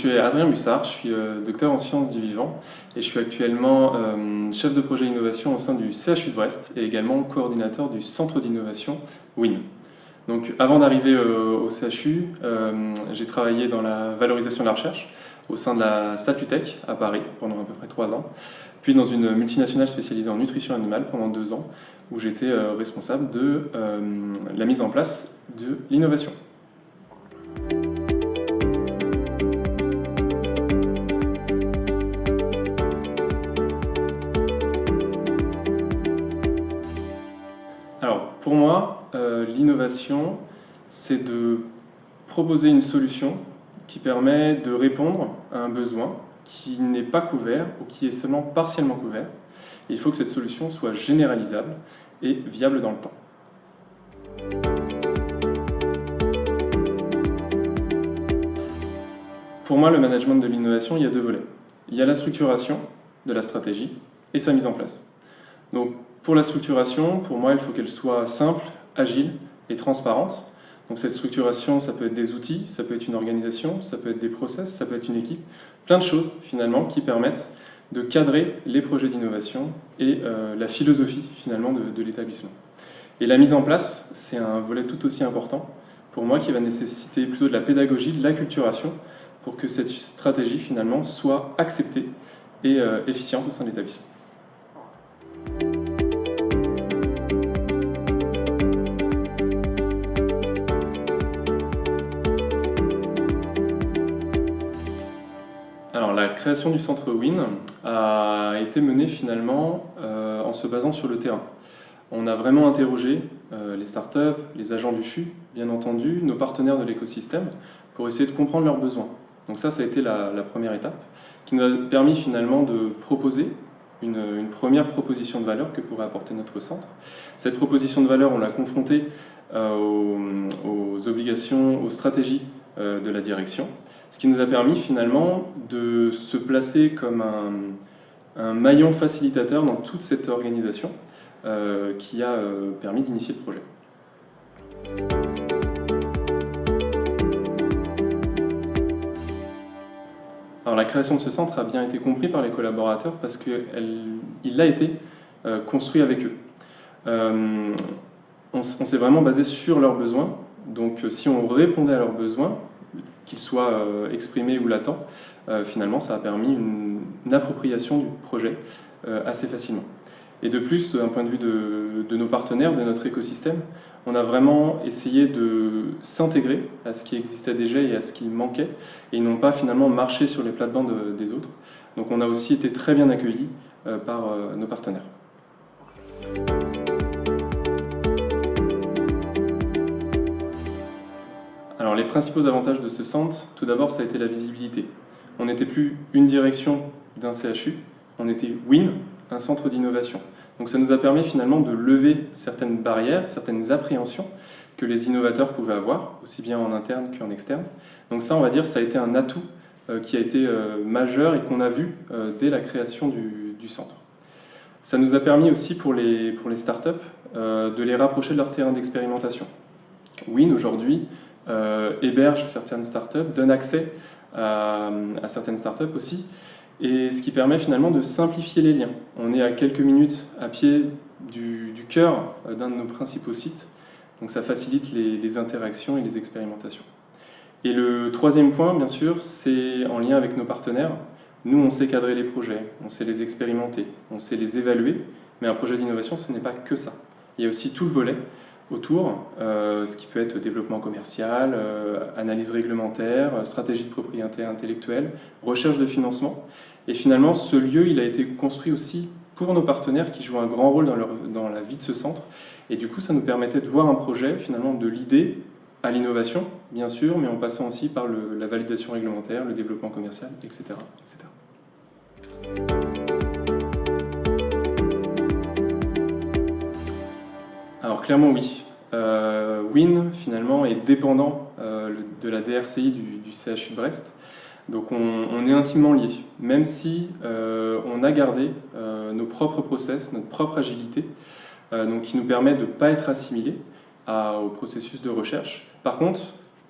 suis Adrien Bussard, je suis docteur en sciences du vivant et je suis actuellement chef de projet innovation au sein du CHU de Brest et également coordinateur du centre d'innovation WIN. Donc avant d'arriver au CHU, j'ai travaillé dans la valorisation de la recherche au sein de la Satutech à Paris pendant à peu près 3 ans, puis dans une multinationale spécialisée en nutrition animale pendant 2 ans où j'étais responsable de la mise en place de l'innovation. Alors, pour moi, l'innovation, c'est de proposer une solution qui permet de répondre à un besoin qui n'est pas couvert ou qui est seulement partiellement couvert. Et il faut que cette solution soit généralisable et viable dans le temps. Pour moi, le management de l'innovation, il y a 2 volets. Il y a la structuration de la stratégie et sa mise en place. Donc, pour la structuration, pour moi, il faut qu'elle soit simple, agile et transparente. Donc cette structuration, ça peut être des outils, ça peut être une organisation, ça peut être des process, ça peut être une équipe. Plein de choses, finalement, qui permettent de cadrer les projets d'innovation et la philosophie, finalement, de l'établissement. Et la mise en place, c'est un volet tout aussi important, pour moi, qui va nécessiter plutôt de la pédagogie, de l'acculturation, pour que cette stratégie, finalement, soit acceptée et efficiente au sein de l'établissement. Alors, la création du centre WIN a été menée finalement en se basant sur le terrain. On a vraiment interrogé les startups, les agents du CHU, bien entendu, nos partenaires de l'écosystème, pour essayer de comprendre leurs besoins. Donc ça a été la première étape, qui nous a permis finalement de proposer une première proposition de valeur que pourrait apporter notre centre. Cette proposition de valeur, on l'a confrontée aux obligations, aux stratégies de la direction, ce qui nous a permis finalement de se placer comme un maillon facilitateur dans toute cette organisation qui a permis d'initier le projet. Alors, la création de ce centre a bien été comprise par les collaborateurs parce qu'il a été construit avec eux. On s'est vraiment basé sur leurs besoins, donc si on répondait à leurs besoins, qu'ils soient exprimés ou latents, finalement ça a permis une appropriation du projet assez facilement. Et de plus, d'un point de vue de nos partenaires, de notre écosystème, on a vraiment essayé de s'intégrer à ce qui existait déjà et à ce qui manquait, et non pas finalement marcher sur les plates-bandes des autres. Donc on a aussi été très bien accueillis par nos partenaires. Alors les principaux avantages de ce centre, tout d'abord ça a été la visibilité. On n'était plus une direction d'un CHU, on était WIN, un centre d'innovation. Donc ça nous a permis finalement de lever certaines barrières, certaines appréhensions que les innovateurs pouvaient avoir, aussi bien en interne qu'en externe. Donc ça, on va dire, ça a été un atout qui a été majeur et qu'on a vu dès la création du centre. Ça nous a permis aussi pour les startups de les rapprocher de leur terrain d'expérimentation. WIN aujourd'hui héberge certaines startups, donne accès à certaines startups aussi, et ce qui permet finalement de simplifier les liens. On est à quelques minutes à pied du cœur d'un de nos principaux sites, donc ça facilite les interactions et les expérimentations. Et le troisième point, bien sûr, c'est en lien avec nos partenaires. Nous, on sait cadrer les projets, on sait les expérimenter, on sait les évaluer, mais un projet d'innovation, ce n'est pas que ça. Il y a aussi tout le volet autour, ce qui peut être développement commercial, analyse réglementaire, stratégie de propriété intellectuelle, recherche de financement. Et finalement, ce lieu, il a été construit aussi pour nos partenaires qui jouent un grand rôle dans la vie de ce centre. Et du coup, ça nous permettait de voir un projet, finalement, de l'idée à l'innovation, bien sûr, mais en passant aussi par la validation réglementaire, le développement commercial, etc. etc. Alors clairement oui, WIN finalement est dépendant de la DRCI du CHU de Brest, donc on est intimement liés, même si on a gardé nos propres process, notre propre agilité, donc qui nous permet de ne pas être assimilés au processus de recherche. Par contre,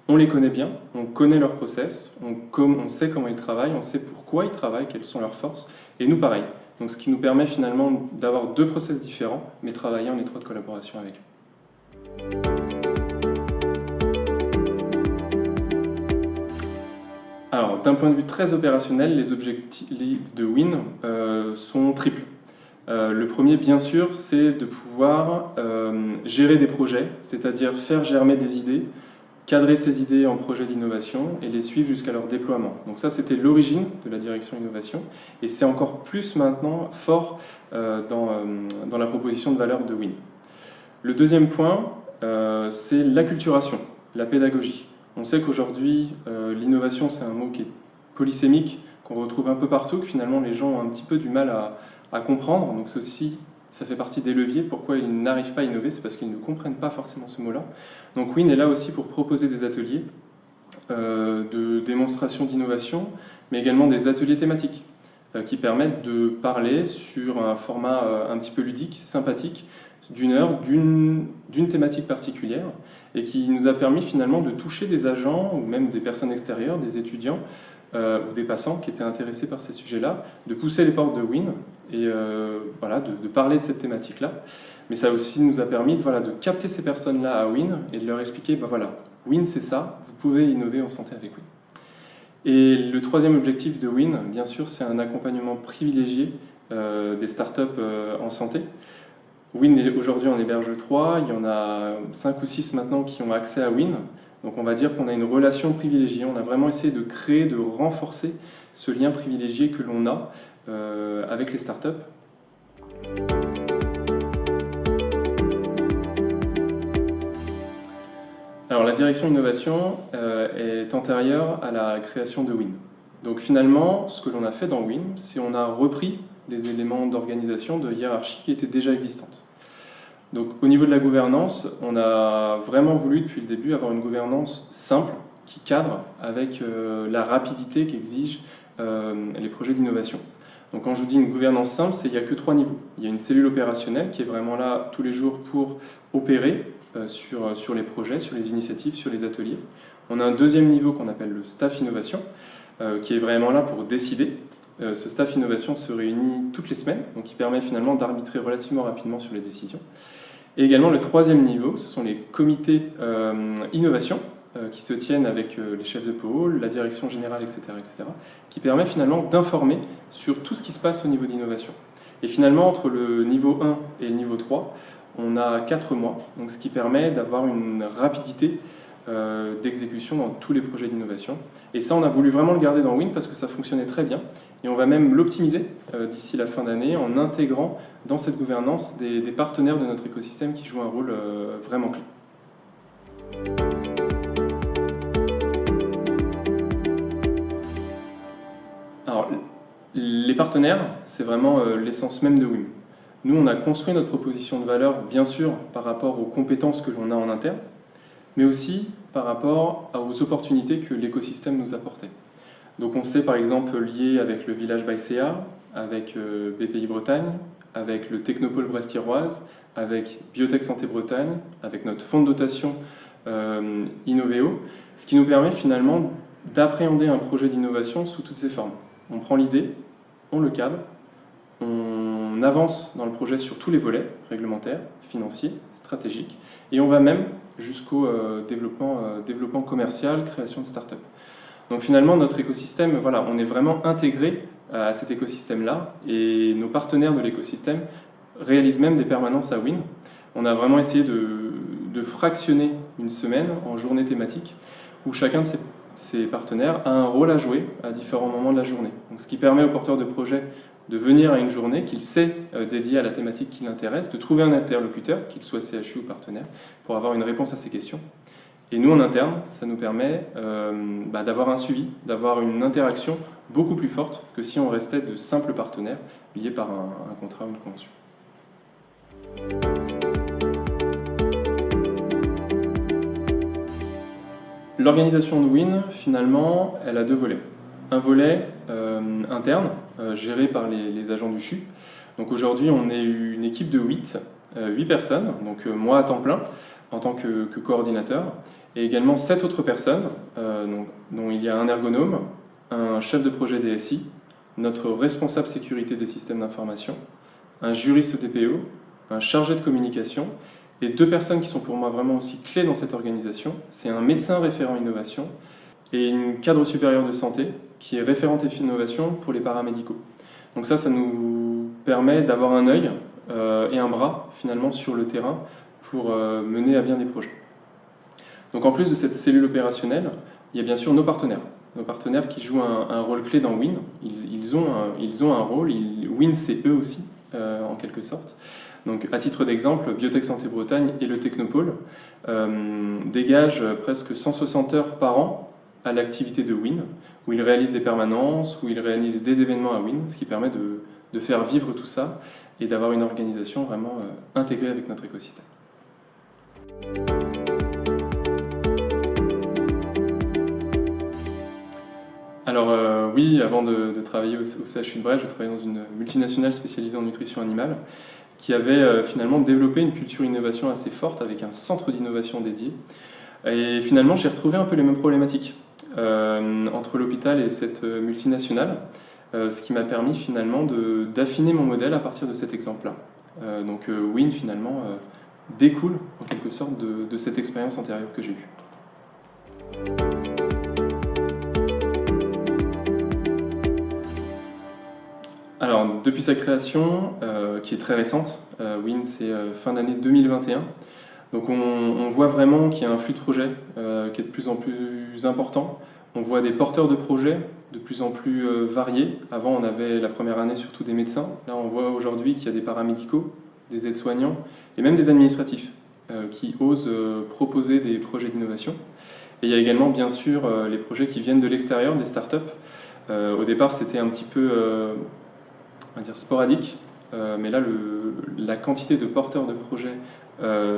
On les connaît bien, on connaît leur process, on sait comment ils travaillent, on sait pourquoi ils travaillent, quelles sont leurs forces, et nous pareil. Donc ce qui nous permet finalement d'avoir deux process différents, mais travailler en étroite collaboration avec eux. Alors, d'un point de vue très opérationnel, les objectifs de Win sont triples. Le premier, bien sûr, c'est de pouvoir gérer des projets, c'est-à-dire faire germer des idées, cadrer ces idées en projets d'innovation et les suivre jusqu'à leur déploiement. Donc ça, c'était l'origine de la direction innovation, et c'est encore plus maintenant fort dans la proposition de valeur de Win. Le deuxième point, c'est l'acculturation, la pédagogie. On sait qu'aujourd'hui, l'innovation, c'est un mot qui est polysémique, qu'on retrouve un peu partout, que finalement les gens ont un petit peu du mal à comprendre. Donc ça fait partie des leviers. Pourquoi ils n'arrivent pas à innover, c'est parce qu'ils ne comprennent pas forcément ce mot-là. Donc Win est là aussi pour proposer des ateliers de démonstration d'innovation, mais également des ateliers thématiques qui permettent de parler sur un format un petit peu ludique, sympathique, d'une heure, d'une thématique particulière, et qui nous a permis finalement de toucher des agents ou même des personnes extérieures, des étudiants ou des passants qui étaient intéressés par ces sujets-là, de pousser les portes de Win et voilà, de parler de cette thématique-là. Mais ça aussi nous a permis de capter ces personnes-là à Win et de leur expliquer, voilà, Win c'est ça, vous pouvez innover en santé avec Win. Et le troisième objectif de Win, bien sûr, c'est un accompagnement privilégié des startups en santé. Win aujourd'hui en héberge 3, il y en a 5 ou 6 maintenant qui ont accès à Win. Donc on va dire qu'on a une relation privilégiée, on a vraiment essayé de créer, de renforcer ce lien privilégié que l'on a avec les startups. Alors la direction innovation est antérieure à la création de Win. Donc finalement, ce que l'on a fait dans Win, c'est qu'on a repris des éléments d'organisation, de hiérarchie qui étaient déjà existantes. Donc au niveau de la gouvernance, on a vraiment voulu depuis le début avoir une gouvernance simple qui cadre avec la rapidité qu'exigent les projets d'innovation. Donc quand je vous dis une gouvernance simple, c'est qu'il n'y a que 3 niveaux. Il y a une cellule opérationnelle qui est vraiment là tous les jours pour opérer sur les projets, sur les initiatives, sur les ateliers. On a un deuxième niveau qu'on appelle le staff innovation, qui est vraiment là pour décider. Ce staff innovation se réunit toutes les semaines, donc qui permet finalement d'arbitrer relativement rapidement sur les décisions. Et également le troisième niveau, ce sont les comités innovation, qui se tiennent avec les chefs de pôle, la direction générale, etc., qui permet finalement d'informer sur tout ce qui se passe au niveau d'innovation. Et finalement, entre le niveau 1 et le niveau 3, on a 4 mois, donc ce qui permet d'avoir une rapidité d'exécution dans tous les projets d'innovation. Et ça, on a voulu vraiment le garder dans Win parce que ça fonctionnait très bien. Et on va même l'optimiser d'ici la fin d'année en intégrant dans cette gouvernance des partenaires de notre écosystème qui jouent un rôle vraiment clé. Alors, les partenaires, c'est vraiment l'essence même de Win. Nous, on a construit notre proposition de valeur, bien sûr, par rapport aux compétences que l'on a en interne, mais aussi par rapport aux opportunités que l'écosystème nous apportait. Donc on s'est par exemple lié avec le village Baïséa, avec BPI Bretagne, avec le Technopôle Brest-Iroise, avec Biotech Santé Bretagne, avec notre fonds de dotation Innovéo, ce qui nous permet finalement d'appréhender un projet d'innovation sous toutes ses formes. On prend l'idée, on le cadre, on avance dans le projet sur tous les volets, réglementaires, financiers, stratégiques, et on va même jusqu'au développement commercial, création de start-up. Donc finalement, notre écosystème, voilà, on est vraiment intégré à cet écosystème-là, et nos partenaires de l'écosystème réalisent même des permanences à Win. On a vraiment essayé de fractionner une semaine en journée thématique, où chacun de ces partenaires a un rôle à jouer à différents moments de la journée. Donc, ce qui permet aux porteurs de projet de venir à une journée qu'il sait dédiée à la thématique qui l'intéresse, de trouver un interlocuteur, qu'il soit CHU ou partenaire, pour avoir une réponse à ces questions. Et nous, en interne, ça nous permet d'avoir un suivi, d'avoir une interaction beaucoup plus forte que si on restait de simples partenaires liés par un contrat ou une convention. L'organisation de Win, finalement, elle a 2 volets. Un volet interne, géré par les agents du CHU. Donc aujourd'hui, on est une équipe de 8 personnes, donc moi à temps plein, en tant que coordinateur, et également 7 autres personnes, dont il y a un ergonome, un chef de projet DSI, notre responsable sécurité des systèmes d'information, un juriste TPO, un chargé de communication, et 2 personnes qui sont pour moi vraiment aussi clés dans cette organisation. C'est un médecin référent innovation et une cadre supérieure de santé qui est référente innovation pour les paramédicaux. Donc ça nous permet d'avoir un œil et un bras finalement sur le terrain pour mener à bien des projets. Donc en plus de cette cellule opérationnelle, il y a bien sûr nos partenaires qui jouent un rôle clé dans WIN. Ils ont un rôle, WIN c'est eux aussi en quelque sorte. Donc à titre d'exemple, Biotech Santé Bretagne et le Technopôle dégagent presque 160 heures par an à l'activité de WIN, où ils réalisent des permanences, où ils réalisent des événements à WIN, ce qui permet de faire vivre tout ça et d'avoir une organisation vraiment intégrée avec notre écosystème. Alors oui, avant de travailler au CHU de Brest, je travaillais dans une multinationale spécialisée en nutrition animale qui avait finalement développé une culture innovation assez forte avec un centre d'innovation dédié. Et finalement, j'ai retrouvé un peu les mêmes problématiques entre l'hôpital et cette multinationale, ce qui m'a permis finalement d'affiner mon modèle à partir de cet exemple-là. Donc WIN finalement découle en quelque sorte de cette expérience antérieure que j'ai eue. Alors, depuis sa création, qui est très récente, WIN c'est fin d'année 2021, donc on voit vraiment qu'il y a un flux de projets qui est de plus en plus important. On voit des porteurs de projets de plus en plus variés. Avant, on avait la première année surtout des médecins. Là, on voit aujourd'hui qu'il y a des paramédicaux, des aides-soignants et même des administratifs qui osent proposer des projets d'innovation. Et il y a également, bien sûr, les projets qui viennent de l'extérieur, des startups. Au départ, c'était un petit peu on va dire sporadique, mais là, la quantité de porteurs de projets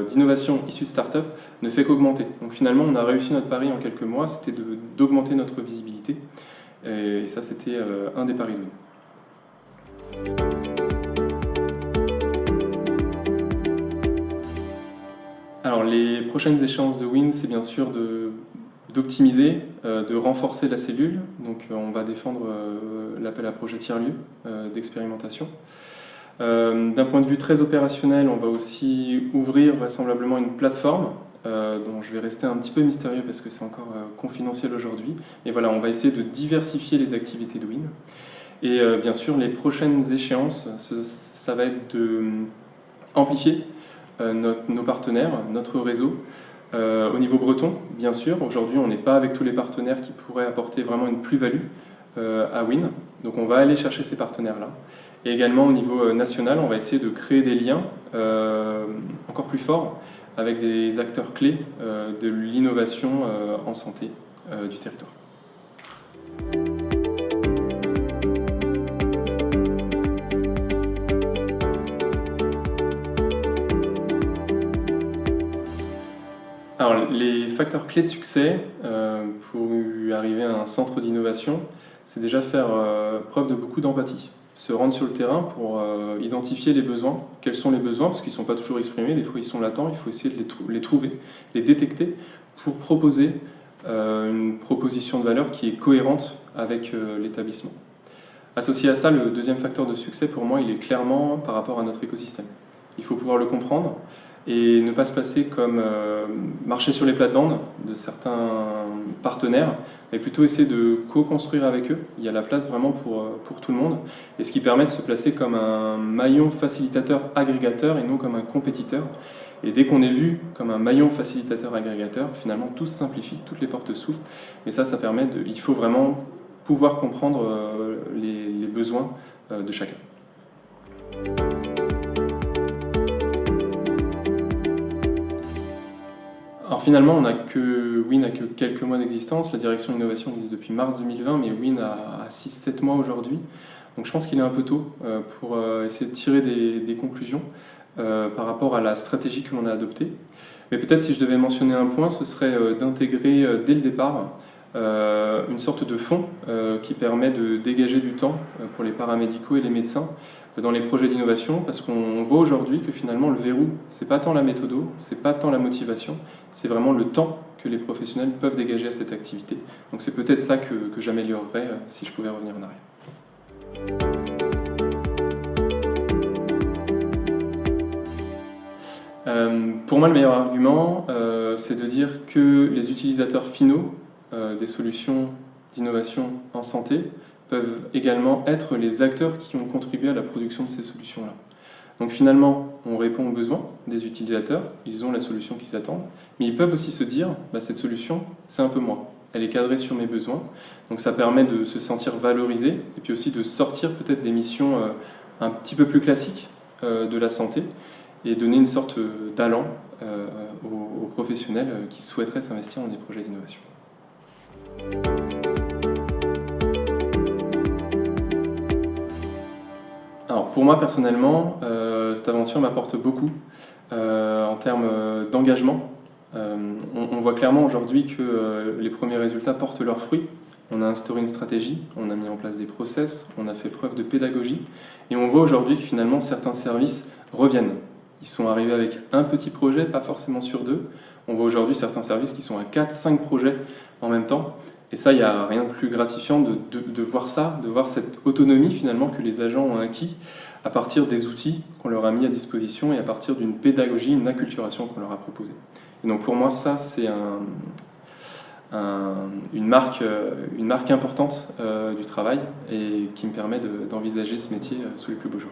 d'innovation issus de start-up ne fait qu'augmenter. Donc finalement, on a réussi notre pari en quelques mois, c'était d'augmenter notre visibilité, et ça, c'était un des paris de WIN. Alors, les prochaines échéances de WIN, c'est bien sûr d'optimiser, de renforcer la cellule. Donc on va défendre l'appel à projet tiers-lieu d'expérimentation. D'un point de vue très opérationnel, on va aussi ouvrir vraisemblablement une plateforme dont je vais rester un petit peu mystérieux parce que c'est encore confidentiel aujourd'hui. Et voilà, on va essayer de diversifier les activités de WIN. Et bien sûr, les prochaines échéances, ça va être d'amplifier nos partenaires, notre réseau. Au niveau breton, bien sûr, aujourd'hui on n'est pas avec tous les partenaires qui pourraient apporter vraiment une plus-value à WIN, donc on va aller chercher ces partenaires-là. Et également au niveau national, on va essayer de créer des liens encore plus forts avec des acteurs clés de l'innovation en santé du territoire. Alors, les facteurs clés de succès pour arriver à un centre d'innovation, c'est déjà faire preuve de beaucoup d'empathie. Se rendre sur le terrain pour identifier les besoins. Quels sont les besoins? Parce qu'ils ne sont pas toujours exprimés, des fois ils sont latents, il faut essayer de les trouver, les détecter pour proposer une proposition de valeur qui est cohérente avec l'établissement. Associé à ça, le deuxième facteur de succès pour moi, il est clairement par rapport à notre écosystème. Il faut pouvoir le comprendre et ne pas se placer comme marcher sur les plates-bandes de certains partenaires, mais plutôt essayer de co-construire avec eux. Il y a la place vraiment pour tout le monde, et ce qui permet de se placer comme un maillon facilitateur agrégateur et non comme un compétiteur. Et dès qu'on est vu comme un maillon facilitateur agrégateur, finalement tout se simplifie, toutes les portes s'ouvrent, mais ça permet il faut vraiment pouvoir comprendre les besoins de chacun. Alors finalement, WIN n'a que quelques mois d'existence. La direction innovation existe depuis mars 2020, mais WIN a 6-7 mois aujourd'hui. Donc je pense qu'il est un peu tôt pour essayer de tirer des conclusions par rapport à la stratégie que l'on a adoptée. Mais peut-être si je devais mentionner un point, ce serait d'intégrer dès le départ une sorte de fonds qui permet de dégager du temps pour les paramédicaux et les médecins dans les projets d'innovation, parce qu'on voit aujourd'hui que finalement le verrou, c'est pas tant la méthode, c'est pas tant la motivation, c'est vraiment le temps que les professionnels peuvent dégager à cette activité. Donc c'est peut-être ça que j'améliorerais si je pouvais revenir en arrière. Pour moi, le meilleur argument, c'est de dire que les utilisateurs finaux des solutions d'innovation en santé peuvent également être les acteurs qui ont contribué à la production de ces solutions-là. Donc finalement, on répond aux besoins des utilisateurs, ils ont la solution qu'ils attendent, mais ils peuvent aussi se dire, cette solution, c'est un peu moi, elle est cadrée sur mes besoins, donc ça permet de se sentir valorisé, et puis aussi de sortir peut-être des missions un petit peu plus classiques de la santé, et donner une sorte d'allant aux professionnels qui souhaiteraient s'investir dans des projets d'innovation. Alors pour moi personnellement, cette aventure m'apporte beaucoup en termes d'engagement. On voit clairement aujourd'hui que les premiers résultats portent leurs fruits. On a instauré une stratégie, on a mis en place des process, on a fait preuve de pédagogie, et on voit aujourd'hui que finalement certains services reviennent. Ils sont arrivés avec un petit projet, pas forcément sur deux. On voit aujourd'hui certains services qui sont à 4-5 projets en même temps. Et ça, il n'y a rien de plus gratifiant de voir ça, de voir cette autonomie finalement que les agents ont acquis à partir des outils qu'on leur a mis à disposition et à partir d'une pédagogie, une acculturation qu'on leur a proposée. Et donc pour moi, ça, c'est une marque importante du travail et qui me permet d'envisager ce métier sous les plus beaux jours.